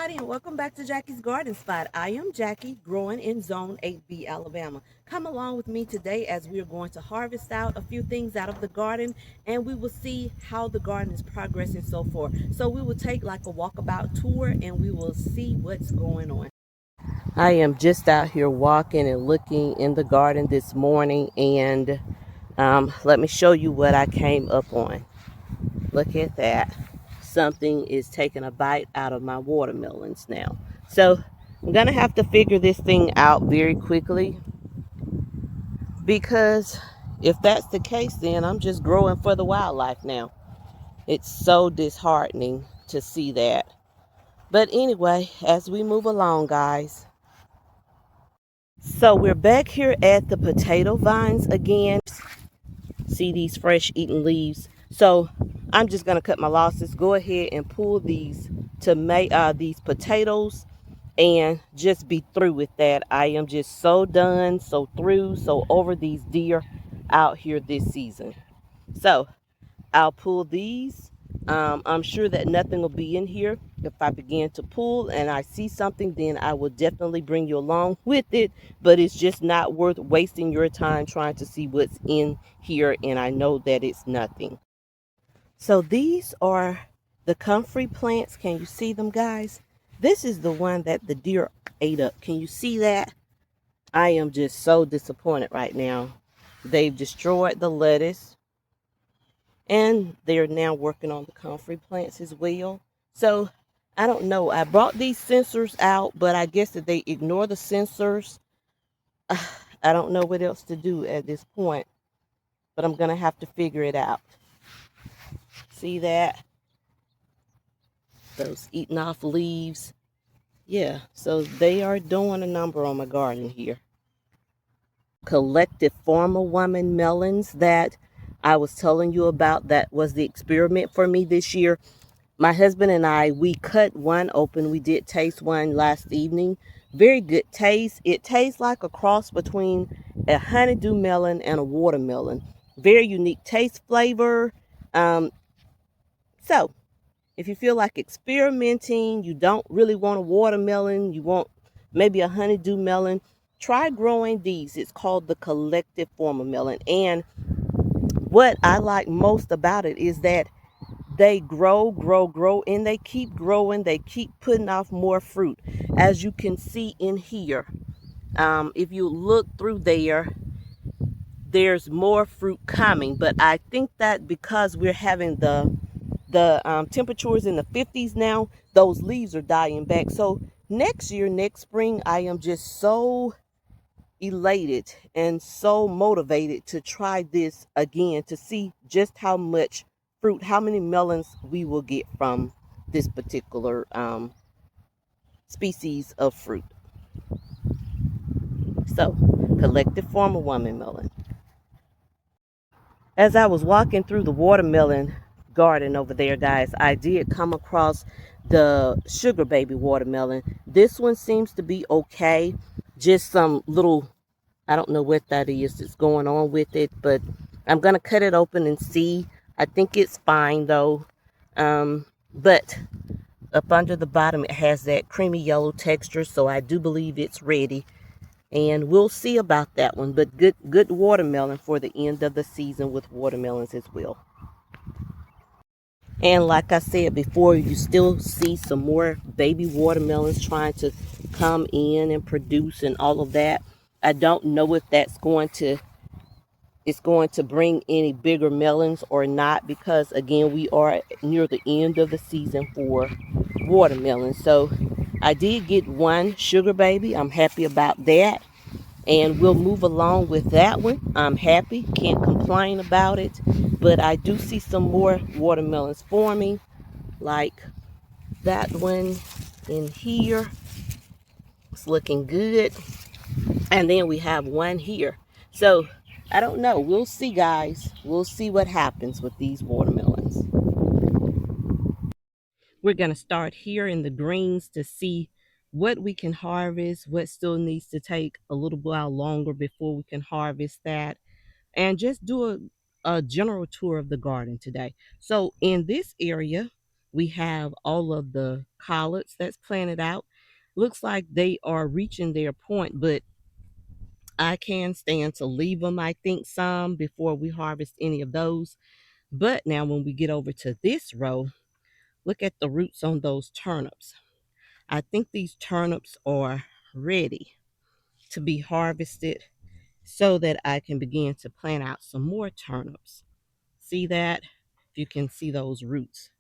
everybody, and welcome back to Jackie's Garden Spot. I am Jackie, growing in Zone 8B, Alabama. Come along with me today as we are going to harvest out a few things out of the garden, and we will see how the garden is progressing so far. So we will take like a walkabout tour, and we will see what's going on. I am just out here walking and looking in the garden this morning, and let me show you what I came up on. Look at that. Something is taking a bite out of my watermelons now. So I'm going to have to figure this thing out very quickly, because if that's the case, then I'm just growing for the wildlife now. It's so disheartening to see that. But anyway, as we move along, guys. So we're back here at the potato vines again. See these fresh eaten leaves. So I'm just going to cut my losses, go ahead and pull these these potatoes and just be through with that. I am just so done, so through, so over these deer out here this season. So I'll pull these. I'm sure that nothing will be in here. If I begin to pull and I see something, then I will definitely bring you along with it. But it's just not worth wasting your time trying to see what's in here. And I know that it's nothing. So these are the comfrey plants. Can you see them, guys? This is the one that the deer ate up. Can you see that? I am just so disappointed right now. They've destroyed the lettuce, and they're now working on the comfrey plants as well. So I don't know. I brought these sensors out, but I guess that they ignore the sensors. I don't know what else to do at this point, but I'm going to have to figure it out. See that? Those eating off leaves. Yeah, so they are doing a number on my garden here. Collective Farmer Woman melons that I was telling you about, that was the experiment for me this year. My husband and I, we cut one open. We did taste one last evening. Very good taste. It tastes like a cross between a honeydew melon and a watermelon. Very unique taste, flavor. So if you feel like experimenting, you don't really want a watermelon, you want maybe a honeydew melon, try growing these. It's called the Collective Farmer melon. And what I like most about it is that they grow, and they keep growing. They keep putting off more fruit. As you can see in here, if you look through there, there's more fruit coming. But I think that because we're having the temperatures in the 50s now, those leaves are dying back. So next year, next spring, I am just so elated and so motivated to try this again, to see just how much fruit, how many melons we will get from this particular species of fruit. So, Collective Farmer Woman melon. As I was walking through the watermelon garden over there, guys, I did come across the sugar baby watermelon. This one seems to be okay. Just some little, I don't know what that is that's going on with it, but I'm going to cut it open and see. I think it's fine though. But up under the bottom, it has that creamy yellow texture, so I do believe it's ready. And we'll see about that one. But good watermelon for the end of the season with watermelons as well. And like I said before, you still see some more baby watermelons trying to come in and produce and all of that. I don't know if that's going to bring any bigger melons or not, because again, we are near the end of the season for watermelons. So I did get one sugar baby. I'm happy about that. And we'll move along with that one. I'm happy, can't complain about it. But I do see some more watermelons forming, like that one in here. It's looking good. And then we have one here. So I don't know. We'll see, guys. We'll see what happens with these watermelons. We're going to start here in the greens to see what we can harvest, what still needs to take a little while longer before we can harvest that, and just do a general tour of the garden today. So in this area, We have all of the collards that's planted out. Looks like they are reaching their point, but I can stand to leave them, I think, some before we harvest any of those. But now when we get over to this row, look at the roots on those turnips. I think these turnips are ready to be harvested so that I can begin to plant out some more turnips. See that? If you can see those roots.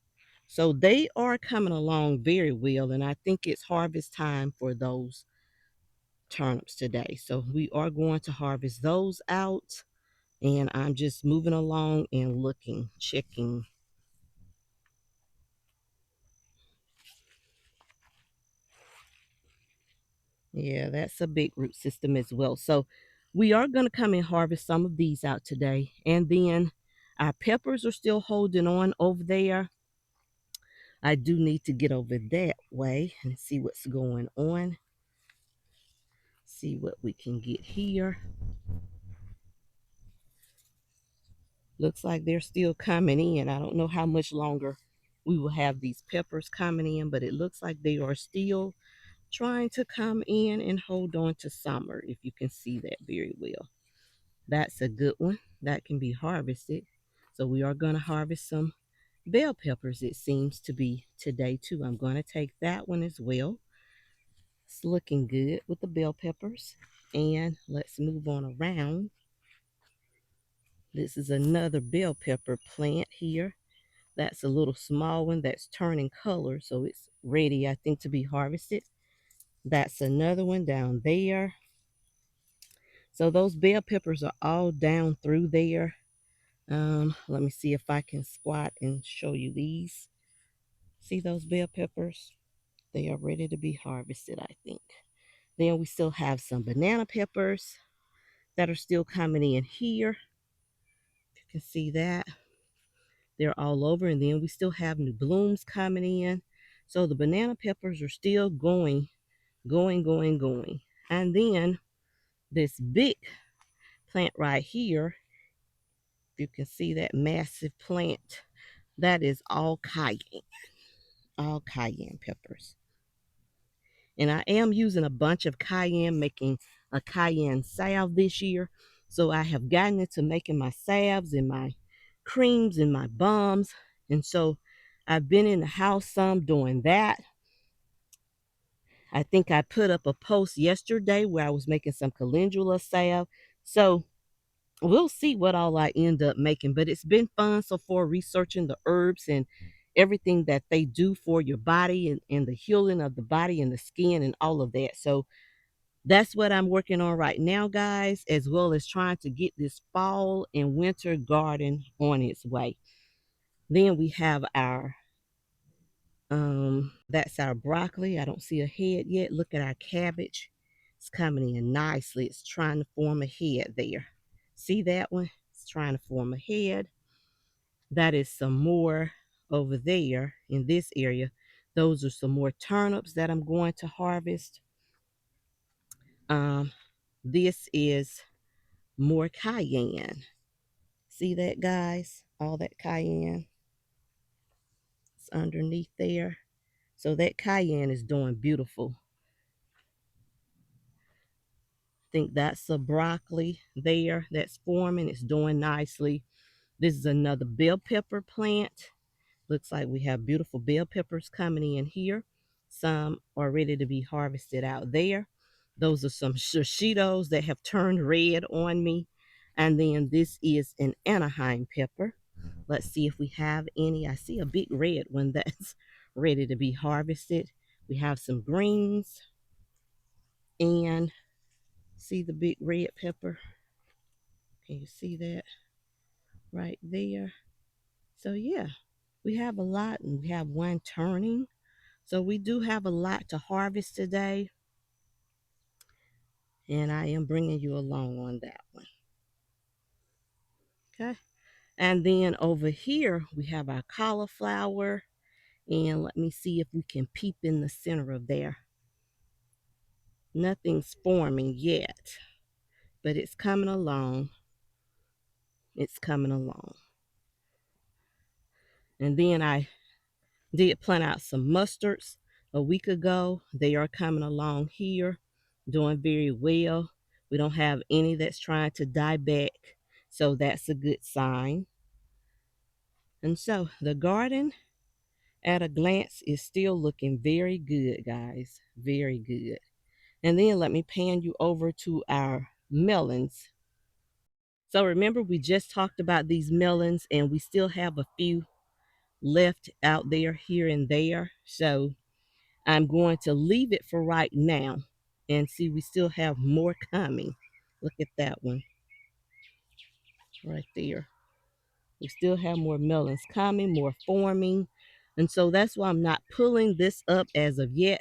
So they are coming along very well, and I think it's harvest time for those turnips today. So we are going to harvest those out, and I'm just moving along and looking, checking. Yeah, that's a big root system as well. So we are going to come and harvest some of these out today. And then our peppers are still holding on over there. I do need to get over that way and see what's going on. See what we can get here. Looks like they're still coming in. I don't know how much longer we will have these peppers coming in, but it looks like they are still trying to come in and hold on to summer, if you can see that very well. That's a good one that can be harvested. So we are going to harvest some bell peppers, it seems to be today too. I'm going to take that one as well. It's looking good with the bell peppers. And let's move on around. This is another bell pepper plant here. That's a little small one that's turning color, so it's ready, I think, to be harvested. That's another one down there. So those bell peppers are all down through there. Let me see if I can squat and show you these. See those bell peppers? They are ready to be harvested, I think. Then we still have some banana peppers that are still coming in here. You can see that. They're all over. And then we still have new blooms coming in. So the banana peppers are still going. And then this big plant right here, if you can see that massive plant, that is all cayenne peppers. And I am using a bunch of cayenne, making a cayenne salve this year. So I have gotten into making my salves and my creams and my balms. And so I've been in the house some doing that. I think I put up a post yesterday where I was making some calendula salve. So we'll see what all I end up making. But it's been fun so far researching the herbs and everything that they do for your body and the healing of the body and the skin and all of that. So that's what I'm working on right now, guys, as well as trying to get this fall and winter garden on its way. Then we have our that's our broccoli. I don't see a head yet. Look at our cabbage. It's coming in nicely. It's trying to form a head there. See that one? It's trying to form a head. That is some more over there in this area. Those are some more turnips that I'm going to harvest. Um, this is more cayenne. See that, guys? All that cayenne is underneath there. So that cayenne is doing beautiful. I think that's a broccoli there that's forming. It's doing nicely. This is another bell pepper plant. Looks like we have beautiful bell peppers coming in here. Some are ready to be harvested out there. Those are some shishitos that have turned red on me. And then this is an Anaheim pepper. Let's see if we have any. I see a big red one that's ready to be harvested. We have some greens and see the big red pepper. Can you see that right there? So yeah, we have a lot and we have one turning. So we do have a lot to harvest today. And I am bringing you along on that one. Okay. And then over here, we have our cauliflower. And let me see if we can peep in the center of there. Nothing's forming yet, but it's coming along. It's coming along. And then I Did plant out some mustards a week ago. They are coming along here, doing very well. We don't have any that's trying to die back, so that's a good sign. And so the garden at a glance is still looking very good, guys. Very good. And then let me pan you over to our melons. So remember, we just talked about these melons, and we still have a few left out there here and there. So I'm going to leave it for right now and see, we still have more coming. Look at that one right there. We still have more melons coming, more forming. And so that's why I'm not pulling this up as of yet.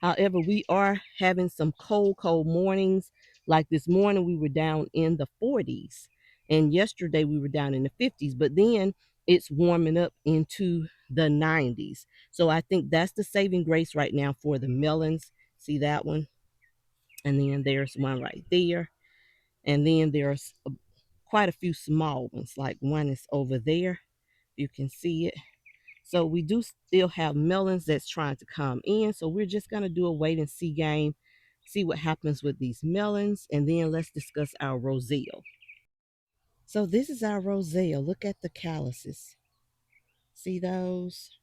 However, we are having some cold mornings. Like this morning, we were down in the 40s. And yesterday, we were down in the 50s. But then it's warming up into the 90s. So I think that's the saving grace right now for the melons. See that one? And then there's one right there. And then there's quite a few small ones, like one is over there. You can see it. So we do still have melons that's trying to come in. So we're just going to do a wait and see game, see what happens with these melons, and then let's discuss our Roselle. So this is our Roselle. Look at the calluses. See those?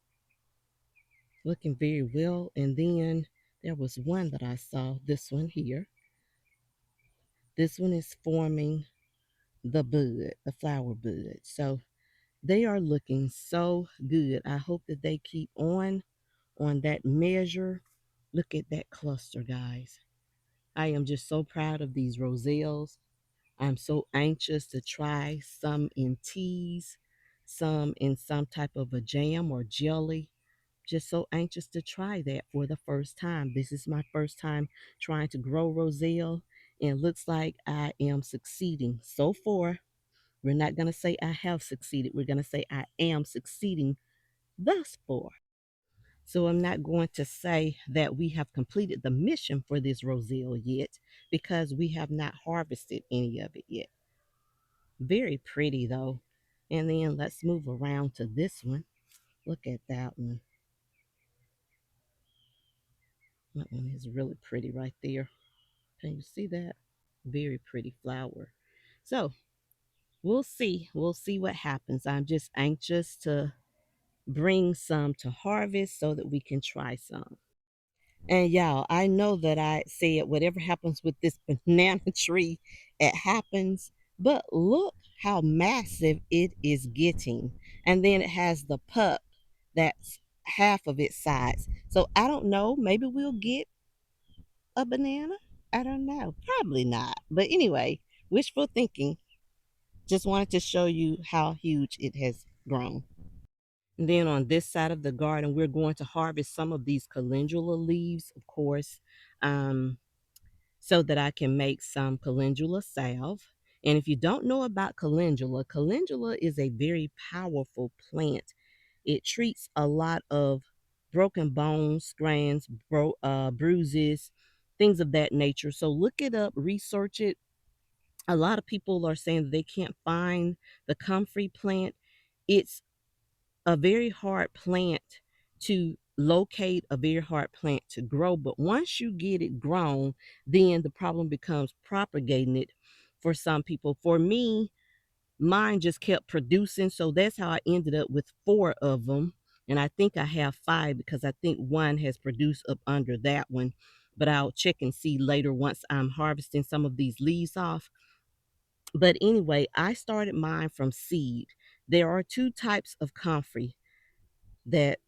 Looking very well. And then there was one that I saw, this one here. This one is forming the bud, the flower bud. So they are looking so good. I hope that they keep on that measure. Look at that cluster, guys. I am just so proud of these Roselles. I'm so anxious to try some in teas, some in some type of a jam or jelly. Just so anxious to try that for the first time. This is my first time trying to grow Roselle, and looks like I am succeeding so far. We're not going to say I have succeeded. We're going to say I am succeeding thus far. So I'm not going to say that we have completed the mission for this Roselle yet, because we have not harvested any of it yet. Very pretty though. And then let's move around to this one. Look at that one. That one is really pretty right there. Can you see that? Very pretty flower. So we'll see. We'll see what happens. I'm just anxious to bring some to harvest so that we can try some. And y'all, I know that I said whatever happens with this banana tree, it happens. But look how massive it is getting. And then it has the pup that's half of its size. So I don't know. Maybe we'll get a banana. I don't know. Probably not. But anyway, wishful thinking. Just wanted to show you how huge it has grown. And then on this side of the garden, we're going to harvest some of these calendula leaves, of course, um, so that I can make some calendula salve. And if you don't know about calendula, calendula is a very powerful plant. It treats a lot of broken bones, strands, bruises, things of that nature. So look it up, research it. A lot of people are saying that they can't find the comfrey plant. It's a very hard plant to locate, a very hard plant to grow. But once you get it grown, then the problem becomes propagating it for some people. For me, mine just kept producing. So that's how I ended up with four of them. And I think I have five, because I think one has produced up under that one. But I'll check and see later once I'm harvesting some of these leaves off. But anyway, I started mine from seed. There are two types of comfrey that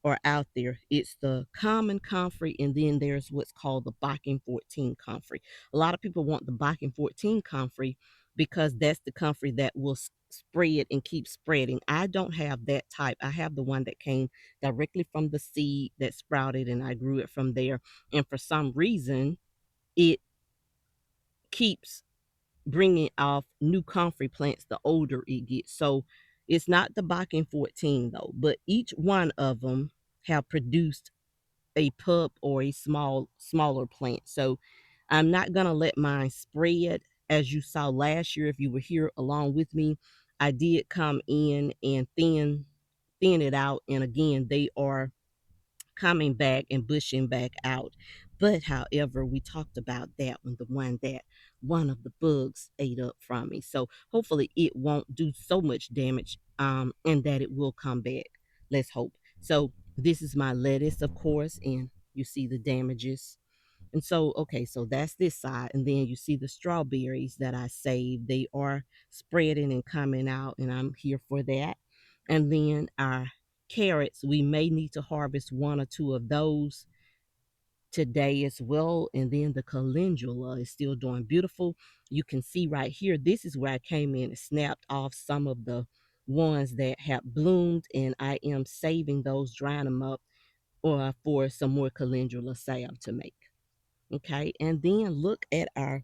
are out there. It's the common comfrey, and then there's what's called the Bitten 14 comfrey. A lot of people want the Bitten 14 comfrey because that's the comfrey that will spread and keep spreading. I don't have that type. I have the one that came directly from the seed that sprouted, and I grew it from there. And for some reason, it keeps bringing off new comfrey plants the older it gets. So it's not the Bakken 14 though, but each one of them have produced a pup or a smaller plant. So I'm not gonna let mine spread. As you saw last year, if you were here along with me, I did come in and thin thin it out, and again, they are coming back and bushing back out. But however, we talked about that one, the one that one of the bugs ate up from me. So hopefully it won't do so much damage, and that it will come back. Let's hope. So this is my lettuce, of course, and you see the damages. And so, okay, so that's this side. And then you see the strawberries that I saved. They are spreading and coming out, and I'm here for that. And then our carrots, we may need to harvest one or two of those today as well. And then the calendula is still doing beautiful. You can see right here, this is where I came in and snapped off some of the ones that have bloomed, and I am saving those, drying them up, or for some more calendula salve to make. Okay, and then look at our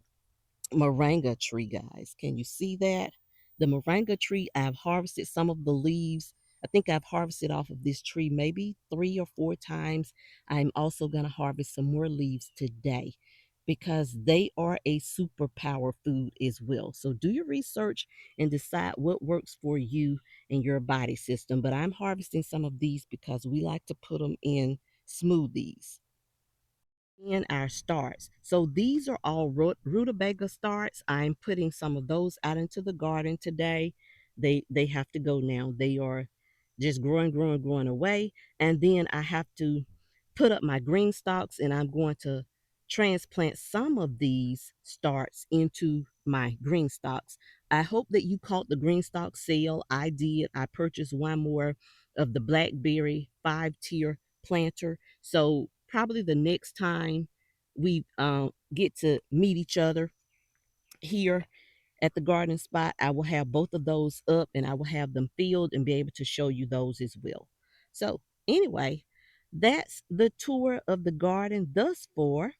moringa tree, guys. Can you see that? The moringa tree, I've harvested some of the leaves. I think I've harvested off of this tree maybe 3 or 4 times. I'm also going to harvest some more leaves today because they are a superpower food as well. So do your research and decide what works for you and your body system. But I'm harvesting some of these because we like to put them in smoothies. In our starts. So these are all rutabaga starts. I'm putting some of those out into the garden today. They have to go now. They are just growing, growing, growing away. And then I have to put up my green stalks, and I'm going to transplant some of these starts into my green stalks. I hope that you caught the green stalk sale. I did. I purchased one more of the blackberry 5 tier planter. So probably the next time we get to meet each other here at the garden spot, I will have both of those up, and I will have them filled and be able to show you those as well. So anyway, that's the tour of the garden thus far,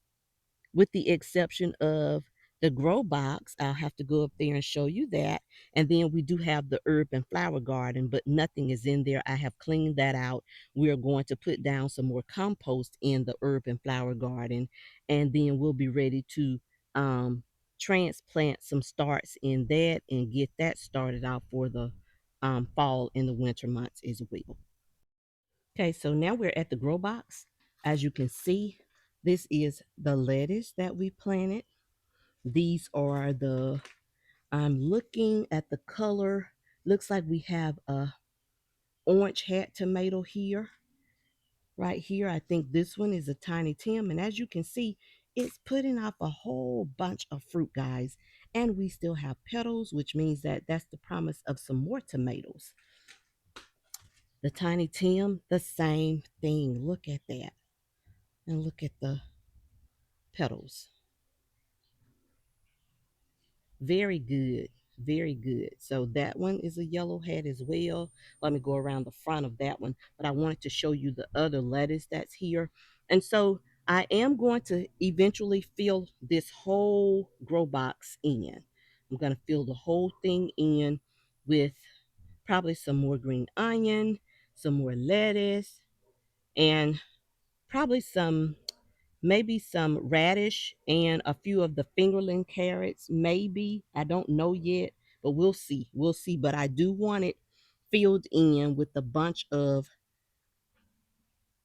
with the exception of the grow box. I'll have to go up there and show you that. And then we do have the herb and flower garden, but nothing is in there. I have cleaned that out. We are going to put down some more compost in the herb and flower garden, and then we'll be ready to um, transplant some starts in that and get that started out for the fall and the winter months as well. Okay, so now we're at the grow box. As you can see, this is the lettuce that we planted. These are the, I'm looking at the color. Looks like we have a orange hat tomato here. Right here, I think this one is a tiny Tim. And as you can see, it's putting off a whole bunch of fruit, guys. And we still have petals, which means that that's the promise of some more tomatoes. The tiny Tim, the same thing. Look at that. And look at the petals. Very good. Very good. So that one is a yellow head as well. Let me go around the front of that one. But I wanted to show you the other lettuce that's here. And so I am going to eventually fill this whole grow box in. I'm going to fill the whole thing in with probably some more green onion, some more lettuce, and probably some, maybe some radish and a few of the fingerling carrots. Maybe, I don't know yet, but we'll see. We'll see. But I do want it filled in with a bunch of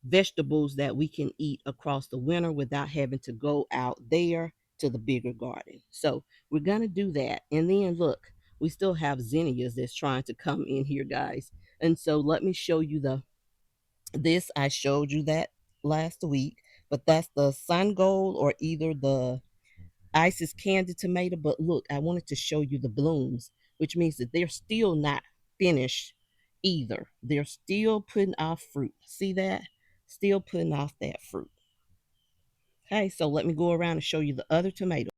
vegetables that we can eat across the winter without having to go out there to the bigger garden. So we're gonna do that. And then look, we still have zinnias that's trying to come in here, guys. And so let me show you the, this, I showed you that last week, but that's the sun gold or either the Isis candy tomato. But look, I wanted to show you the blooms, which means that they're still not finished either. They're still putting off fruit. See that? Still putting off that fruit. Okay, so let me go around and show you the other tomatoes.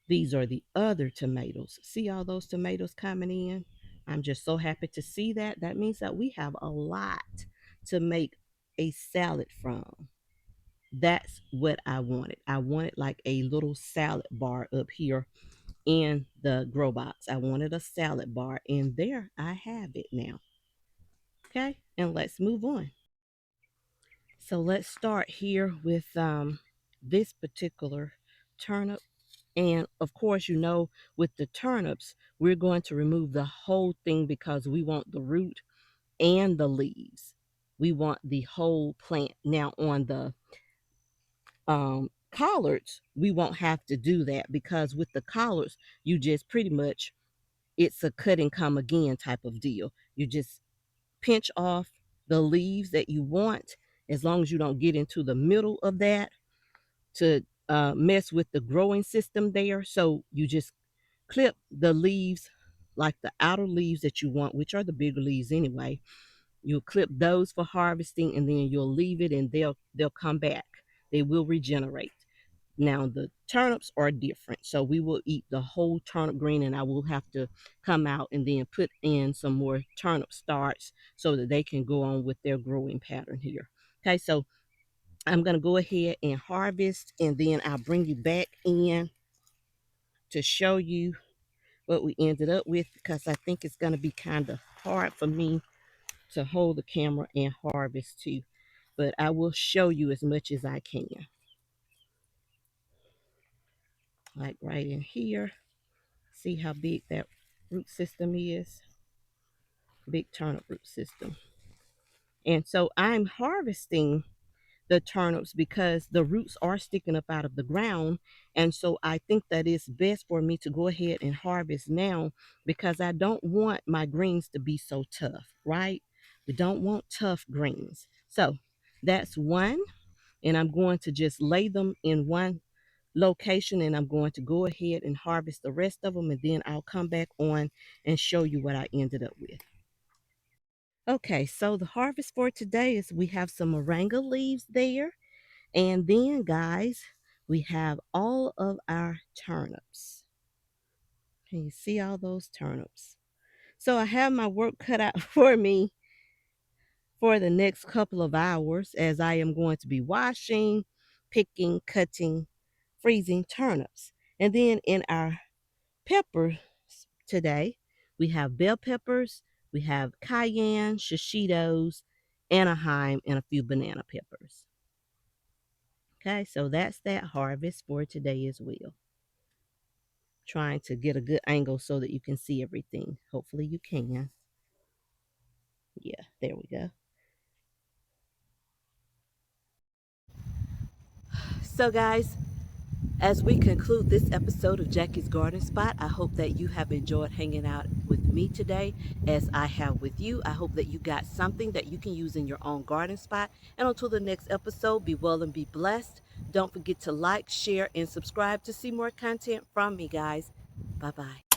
These are the other tomatoes. See all those tomatoes coming in? I'm just so happy to see that. That means that we have a lot to make a salad from. That's what I wanted. I wanted like a little salad bar up here in the grow box. I wanted a salad bar, and there I have it now. Okay, and let's move on. So let's start here with this particular turnip. And of course, you know, with the turnips, we're going to remove the whole thing because we want the root and the leaves. We want the whole plant. Now on the collards, we won't have to do that, because with the collards, you just pretty much, it's a cut and come again type of deal. You just pinch off the leaves that you want, as long as you don't get into the middle of that to mess with the growing system there. So you just clip the leaves, like the outer leaves that you want, which are the bigger leaves anyway. You'll clip those for harvesting, and then you'll leave it, and they'll come back. They will regenerate. Now the turnips are different, so we will eat the whole turnip green, and I will have to come out and then put in some more turnip starts so that they can go on with their growing pattern here. Okay, so I'm gonna go ahead and harvest, and then I'll bring you back in to show you what we ended up with, because I think it's gonna be kind of hard for me to hold the camera and harvest too, but I will show you as much as I can. Like right in here, see how big that root system is? Big turnip root system. And so I'm harvesting the turnips because the roots are sticking up out of the ground. And so I think that it's best for me to go ahead and harvest now, because I don't want my greens to be so tough, right? We don't want tough greens. So that's one. And I'm going to just lay them in one location, and I'm going to go ahead and harvest the rest of them, and then I'll come back on and show you what I ended up with. Okay, so the harvest for today is we have some moringa leaves there, and then guys, we have all of our turnips. Can you see all those turnips? So I have my work cut out for me for the next couple of hours, as I am going to be washing, picking, cutting, freezing turnips. And then in our peppers today, we have bell peppers, we have cayenne, shishitos, Anaheim, and a few banana peppers. Okay, so that's that harvest for today as well. Trying to get a good angle so that you can see everything. Hopefully you can. Yeah, there we go. So guys, as we conclude this episode of Jackie's Garden Spot, I hope that you have enjoyed hanging out with me today as I have with you. I hope that you got something that you can use in your own garden spot. And until the next episode, be well and be blessed. Don't forget to like, share, and subscribe to see more content from me, guys. Bye-bye.